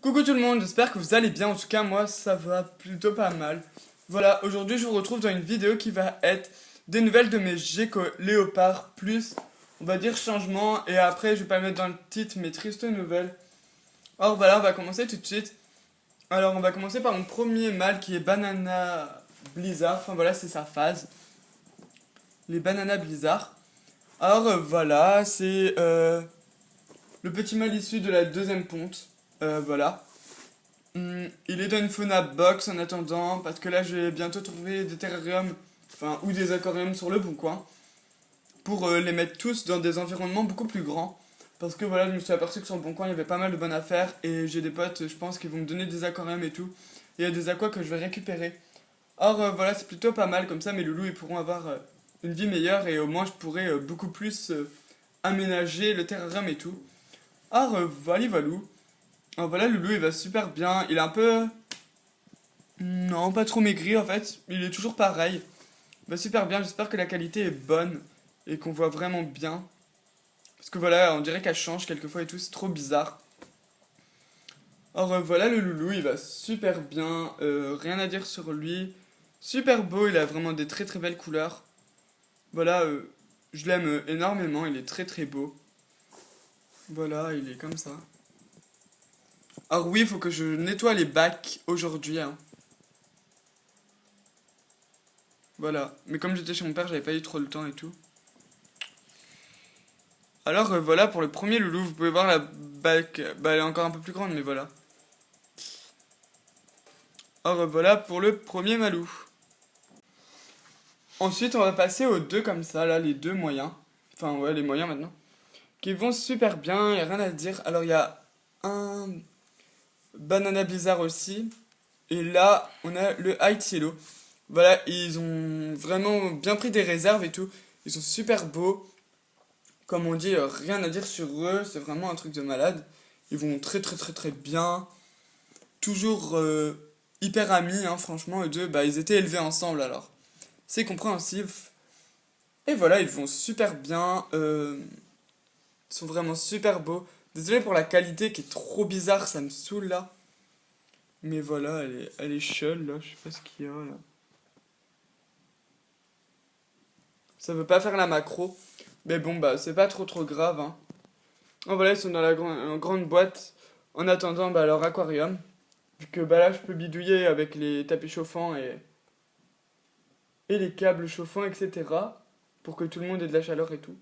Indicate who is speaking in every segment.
Speaker 1: Coucou tout le monde, j'espère que vous allez bien, en tout cas moi ça va plutôt pas mal. Voilà, aujourd'hui je vous retrouve dans une vidéo qui va être des nouvelles de mes Gecko Léopard plus, on va dire changement, et après je vais pas mettre dans le titre mes tristes nouvelles. Alors voilà, on va commencer tout de suite. Alors on va commencer par mon premier mâle qui est Banana Blizzard, enfin voilà c'est sa phase. Les Banana Blizzard. Alors voilà, c'est le petit mâle issu de la deuxième ponte. Voilà. Il est dans une fauna box en attendant, parce que là je vais bientôt trouver des terrariums, enfin, ou des aquariums sur le bon coin, pour les mettre tous dans des environnements beaucoup plus grands. Parce que voilà, je me suis aperçu que sur le bon coin il y avait pas mal de bonnes affaires, et j'ai des potes, je pense, qui vont me donner des aquariums et tout. Et il y a des aquas que je vais récupérer. Or voilà, c'est plutôt pas mal, comme ça mes loulous ils pourront avoir une vie meilleure, et au moins je pourrai beaucoup plus aménager le terrarium et tout. Or voilà, voilou. Alors voilà, Loulou il va super bien. Il est un peu. Non, pas trop maigri en fait. Il est toujours pareil. Il va super bien. J'espère que la qualité est bonne et qu'on voit vraiment bien. Parce que voilà, on dirait qu'elle change quelquefois et tout. C'est trop bizarre. Alors voilà, le Loulou il va super bien. Rien à dire sur lui. Super beau. Il a vraiment des très très belles couleurs. Voilà, je l'aime énormément. Il est très très beau. Voilà, il est comme ça. Alors oui, il faut que je nettoie les bacs aujourd'hui, hein. Voilà. Mais comme j'étais chez mon père, j'avais pas eu trop le temps et tout. Alors voilà pour le premier loulou. Vous pouvez voir la bac. Bah elle est encore un peu plus grande, mais voilà. Alors voilà pour le premier malou. Ensuite, on va passer aux deux comme ça, là, les deux moyens. Enfin, ouais, les moyens maintenant. Qui vont super bien, y a rien à dire. Alors il y a un Banana Blizzard aussi. Et là, on a le High Yellow. Voilà, ils ont vraiment bien pris des réserves et tout. Ils sont super beaux. Comme on dit, rien à dire sur eux. C'est vraiment un truc de malade. Ils vont très très très très bien. Toujours hyper amis, hein, franchement. Eux deux, bah, ils étaient élevés ensemble alors. C'est compréhensif. Et voilà, ils vont super bien. Ils sont vraiment super beaux. Désolé pour la qualité qui est trop bizarre, ça me saoule là. Mais voilà, elle est chaude là, je sais pas ce qu'il y a là. Ça veut pas faire la macro. Mais bon, bah, c'est pas trop trop grave, hein. Oh, voilà, ils sont dans la grande boîte en attendant bah, leur aquarium. Vu que bah, là, je peux bidouiller avec les tapis chauffants et les câbles chauffants, etc. Pour que tout le monde ait de la chaleur et tout.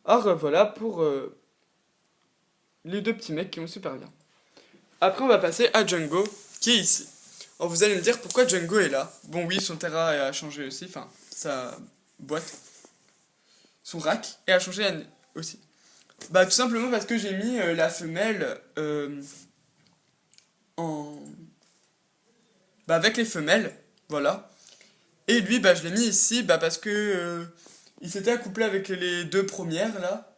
Speaker 1: Alors voilà pour les deux petits mecs qui vont super bien. Après, on va passer à Django, qui est ici. Alors, vous allez me dire pourquoi Django est là. Bon, oui, son terra a changé aussi, enfin, sa boîte. Son rack et a changé aussi. Bah tout simplement parce que j'ai mis la femelle en... Bah avec les femelles, voilà. Et lui, bah je l'ai mis ici bah parce que il s'était accouplé avec les deux premières là.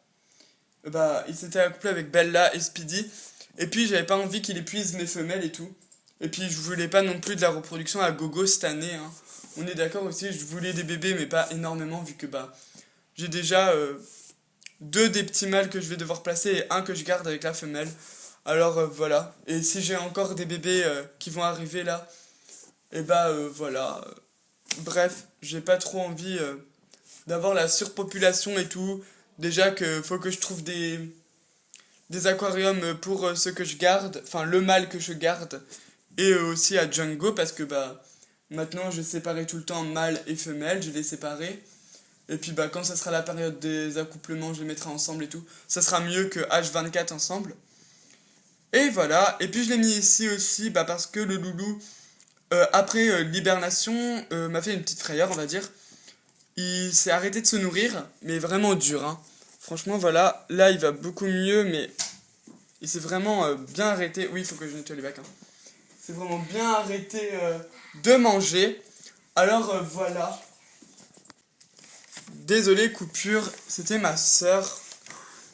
Speaker 1: Bah il s'était accouplé avec Bella et Speedy. Et puis j'avais pas envie qu'il épuise mes femelles et tout. Et puis je voulais pas non plus de la reproduction à gogo cette année, hein. On est d'accord aussi, je voulais des bébés mais pas énormément vu que bah j'ai déjà deux des petits mâles que je vais devoir placer et un que je garde avec la femelle. Alors voilà. Et si j'ai encore des bébés qui vont arriver là, et bah voilà. Bref, j'ai pas trop envie d'avoir la surpopulation et tout. Déjà que faut que je trouve des aquariums pour ceux que je garde, enfin le mâle que je garde, et aussi à Django parce que bah maintenant je séparais tout le temps mâle et femelle, je les séparais. Et puis bah quand ça sera la période des accouplements, je les mettrai ensemble et tout. Ça sera mieux que H24 ensemble. Et voilà, et puis je l'ai mis ici aussi bah parce que le loulou, après l'hibernation, m'a fait une petite frayeur, on va dire. Il s'est arrêté de se nourrir, mais vraiment dur, hein. Franchement, voilà, là il va beaucoup mieux, mais il s'est vraiment bien arrêté. Oui, il faut que je nettoie les bacs, hein. Il s'est vraiment bien arrêté de manger. Alors voilà. Désolé, coupure, c'était ma sœur.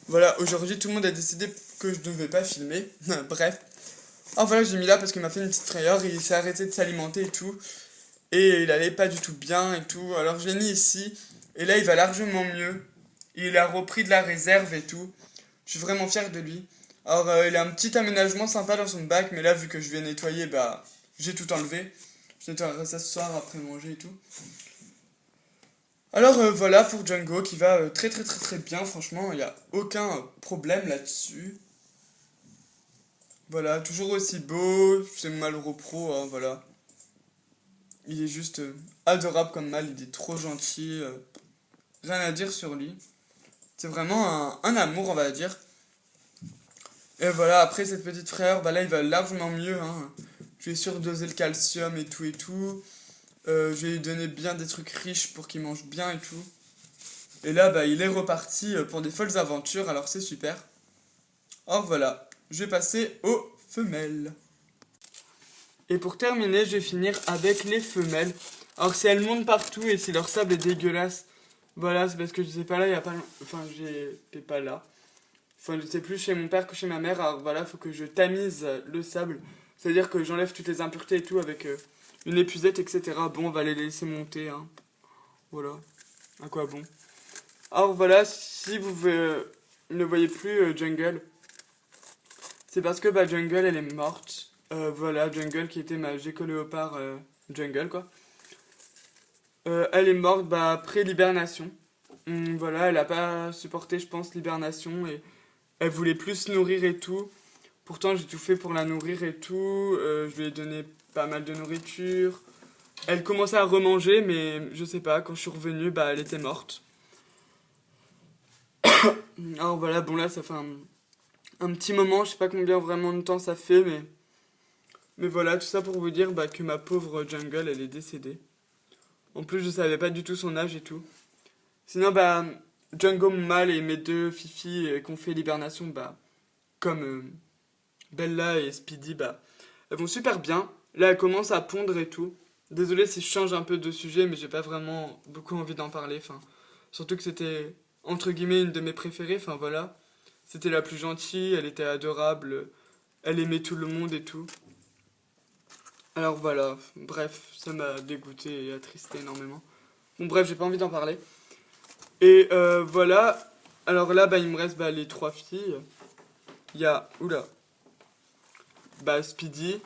Speaker 1: Voilà, aujourd'hui tout le monde a décidé que je ne devais pas filmer. Bref. Alors voilà, j'ai mis là parce qu'il m'a fait une petite frayeur. Il s'est arrêté de s'alimenter et tout. Et il allait pas du tout bien et tout. Alors je l'ai mis ici. Et là, il va largement mieux. Il a repris de la réserve et tout. Je suis vraiment fier de lui. Alors il a un petit aménagement sympa dans son bac, mais là vu que je vais nettoyer, bah j'ai tout enlevé. Je nettoierai ça ce soir après manger et tout. Alors voilà pour Django qui va très bien, franchement, il n'y a aucun problème là-dessus. Voilà, toujours aussi beau, c'est Malraux Pro, hein, voilà. Il est juste adorable comme mal, il est trop gentil, rien à dire sur lui. C'est vraiment un amour, on va dire. Et voilà, après cette petite frayeur, bah là il va largement mieux, hein. Je vais surdoser le calcium et tout et tout. Je vais lui donner bien des trucs riches pour qu'il mange bien et tout. Et là, bah, il est reparti pour des folles aventures, alors c'est super. Or voilà, je vais passer aux femelles. Et pour terminer, je vais finir avec les femelles. Alors si elles montent partout et si leur sable est dégueulasse, voilà, c'est parce que je sais pas là, il y a pas... Enfin, j'étais pas là. Enfin, je sais plus chez mon père que chez ma mère, alors voilà, faut que je tamise le sable. C'est-à-dire que j'enlève toutes les impuretés et tout avec une épuisette, etc. Bon, on va les laisser monter, hein. Voilà, à quoi bon. Alors voilà, si vous ne voyez plus Jungle, c'est parce que bah, Jungle elle est morte. Voilà, Jungle qui était ma Gecko Léopard Jungle quoi. Elle est morte bah, après l'hibernation. Voilà, elle a pas supporté je pense l'hibernation et elle voulait plus se nourrir et tout. Pourtant j'ai tout fait pour la nourrir et tout. Je lui ai donné pas mal de nourriture. Elle commençait à remanger mais je sais pas, quand je suis revenu bah elle était morte. Alors voilà, bon là ça fait un petit moment, je sais pas combien vraiment de temps ça fait, mais voilà, tout ça pour vous dire bah, que ma pauvre Jungle, elle est décédée. En plus, je savais pas du tout son âge et tout. Sinon, bah, Django, mon mâle et mes deux filles qui ont fait l'hibernation, bah, comme Bella et Speedy, bah, elles vont super bien. Là, elles commencent à pondre et tout. Désolé si je change un peu de sujet, mais j'ai pas vraiment beaucoup envie d'en parler. Enfin, surtout que c'était, entre guillemets, une de mes préférées. Enfin, voilà. C'était la plus gentille, elle était adorable, elle aimait tout le monde et tout. Alors voilà, bref, ça m'a dégoûté et attristé énormément. Bon bref, j'ai pas envie d'en parler. Et voilà, alors là, bah, il me reste bah, les trois filles. Il y a, oula, bah, Speedy,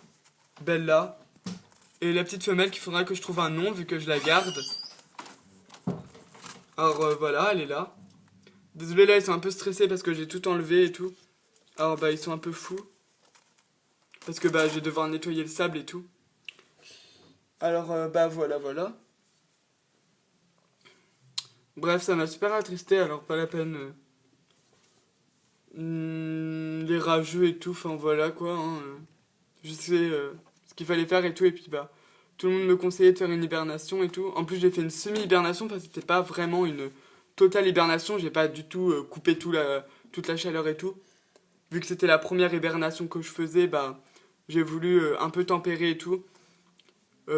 Speaker 1: Bella, et la petite femelle qu'il faudra que je trouve un nom vu que je la garde. Alors voilà, elle est là. Désolé, là, ils sont un peu stressés parce que j'ai tout enlevé et tout. Alors bah, ils sont un peu fous. Parce que bah, je vais devoir nettoyer le sable et tout. Alors bah, voilà. Bref, ça m'a super attristé, alors pas la peine. Les rageux et tout, enfin voilà quoi. Hein, je sais ce qu'il fallait faire et tout, et puis bah, tout le monde me conseillait de faire une hibernation et tout. En plus, j'ai fait une semi-hibernation, parce que c'était pas vraiment une totale hibernation, j'ai pas du tout coupé toute la chaleur et tout. Vu que c'était la première hibernation que je faisais, bah, j'ai voulu un peu tempérer et tout.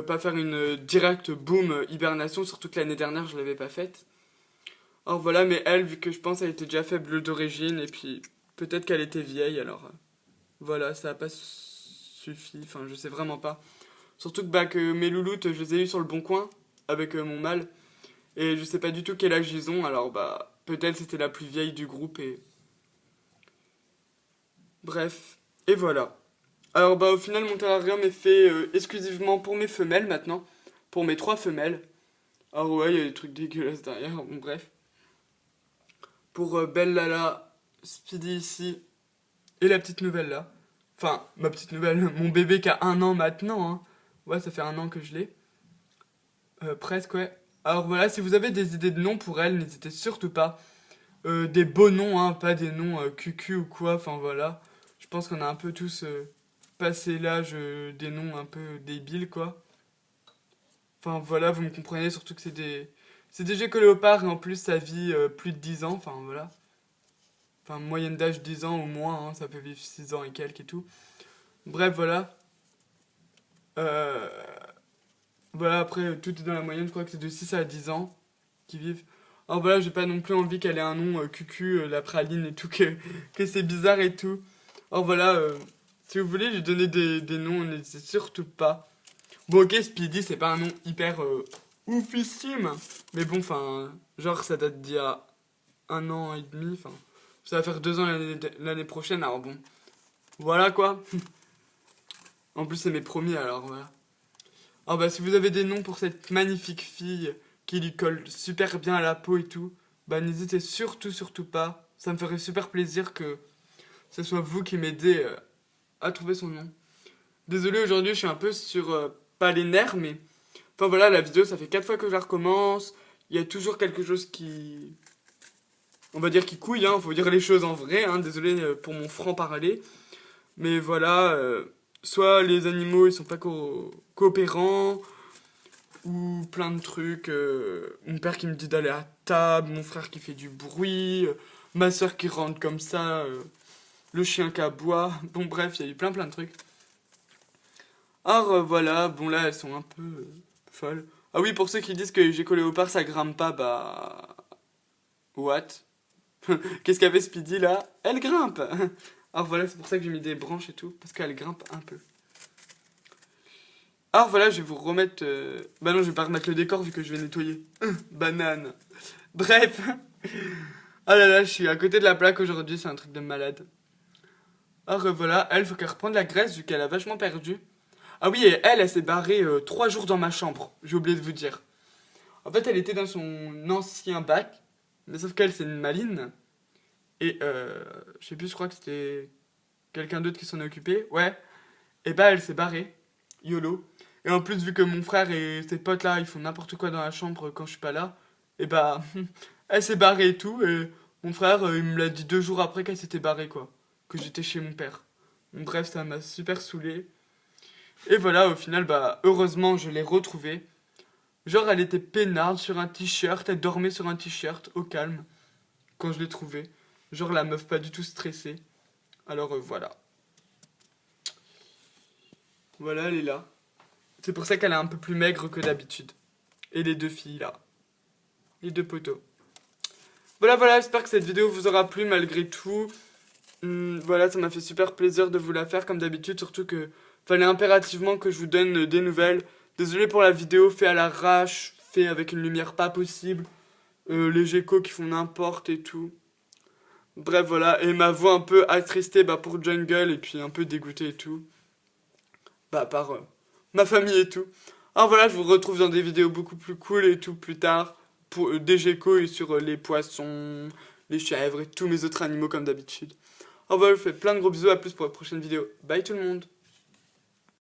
Speaker 1: Pas faire une directe boom hibernation, surtout que l'année dernière je l'avais pas faite. Alors voilà, mais elle, vu que je pense qu'elle était déjà faible d'origine, et puis peut-être qu'elle était vieille, alors voilà, ça a pas suffi, enfin je sais vraiment pas. Surtout que, bah, que mes louloutes, je les ai eu sur le bon coin, avec mon mâle, et je sais pas du tout quel âge ils ont, alors bah, peut-être c'était la plus vieille du groupe, et bref, et voilà. Alors bah au final mon terrarium est fait exclusivement pour mes femelles maintenant, pour mes trois femelles. Alors ouais, il y a des trucs dégueulasses derrière, bon bref. Pour Bella là, Speedy ici, et la petite nouvelle là. Enfin, ma petite nouvelle, mon bébé qui a 1 an maintenant, hein. Ouais, ça fait 1 an que je l'ai. Presque, ouais. Alors voilà, si vous avez des idées de noms pour elle, n'hésitez surtout pas. Des beaux noms, hein, pas des noms cucu ou quoi, enfin voilà. Je pense qu'on a un peu tous passé l'âge des noms un peu débiles, quoi. Enfin voilà, vous me comprenez, surtout que c'est des Gecko Léopard et en plus ça vit plus de 10 ans, enfin voilà. Enfin, moyenne d'âge 10 ans ou moins, hein, ça peut vivre 6 ans et quelques et tout. Bref, voilà. Euh, voilà, après, tout est dans la moyenne, je crois que c'est de 6 à 10 ans qui vivent. Alors voilà, j'ai pas non plus envie qu'elle ait un nom cucu, la praline et tout, que c'est bizarre et tout. Alors voilà, si vous voulez lui donner des noms, n'hésitez surtout pas. Bon, ok, Speedy, c'est pas un nom hyper oufissime, mais bon, enfin, genre, ça date d'il y a 1 an et demi, enfin, Ça va faire 2 ans l'année prochaine, alors bon. Voilà quoi. En plus c'est mes premiers, alors voilà. Alors bah si vous avez des noms pour cette magnifique fille qui lui colle super bien à la peau et tout, bah n'hésitez surtout pas. Ça me ferait super plaisir que ce soit vous qui m'aidez à trouver son nom. Désolé, aujourd'hui je suis un peu sur, pas les nerfs, mais... Enfin voilà, la vidéo ça fait 4 fois que je la recommence. Il y a toujours quelque chose qui... On va dire qui couille, hein, faut dire les choses en vrai, hein, désolé pour mon franc-parler. Mais voilà, soit les animaux ils sont pas coopérants, ou plein de trucs. Mon père qui me dit d'aller à table, mon frère qui fait du bruit, ma soeur qui rentre comme ça, le chien qui aboie. Bon bref, il y a eu plein de trucs. Alors voilà, bon là elles sont un peu folles. Ah oui, pour ceux qui disent que les geckos léopards ça grimpe pas, bah... What? Qu'est-ce qu'avait Speedy là? Elle grimpe. Alors voilà, c'est pour ça que j'ai mis des branches et tout, parce qu'elle grimpe un peu. Alors voilà, je vais vous remettre... Bah non, je vais pas remettre le décor vu que je vais nettoyer. Banane. Bref. Ah là là, je suis à côté de la plaque aujourd'hui, c'est un truc de malade. Alors voilà, elle, faut qu'elle reprenne la graisse vu qu'elle a vachement perdu. Ah oui, et elle s'est barrée 3 jours dans ma chambre, j'ai oublié de vous dire. En fait, elle était dans son ancien bac, mais sauf qu'elle, c'est une maline. Et je sais plus, je crois que c'était quelqu'un d'autre qui s'en est occupé. Ouais. Et bah, elle s'est barrée. YOLO. Et en plus, vu que mon frère et ses potes là, ils font n'importe quoi dans la chambre quand je suis pas là, et bah, elle s'est barrée et tout. Et mon frère, il me l'a dit 2 jours après qu'elle s'était barrée, quoi. Que j'étais chez mon père. Bon, bref, ça m'a super saoulé. Et voilà, au final, bah, heureusement, je l'ai retrouvée. Genre, elle était peinarde sur un t-shirt, elle dormait sur un t-shirt, au calme, quand je l'ai trouvée. Genre, la meuf pas du tout stressée. Alors, voilà. Voilà, elle est là. C'est pour ça qu'elle est un peu plus maigre que d'habitude. Et les 2 filles, là. Les 2 poteaux. Voilà, j'espère que cette vidéo vous aura plu malgré tout. Voilà, ça m'a fait super plaisir de vous la faire comme d'habitude, surtout que fallait impérativement que je vous donne des nouvelles. Désolé pour la vidéo fait à l'arrache, fait avec une lumière pas possible, les geckos qui font n'importe et tout. Bref, voilà, et ma voix un peu attristée bah, pour Jungle et puis un peu dégoûtée et tout. Bah, par ma famille et tout. Alors voilà, je vous retrouve dans des vidéos beaucoup plus cool et tout plus tard, pour des geckos et sur les poissons, les chèvres et tous mes autres animaux comme d'habitude. Alors voilà, je vous fais plein de gros bisous, à plus pour la prochaine vidéo. Bye tout le monde!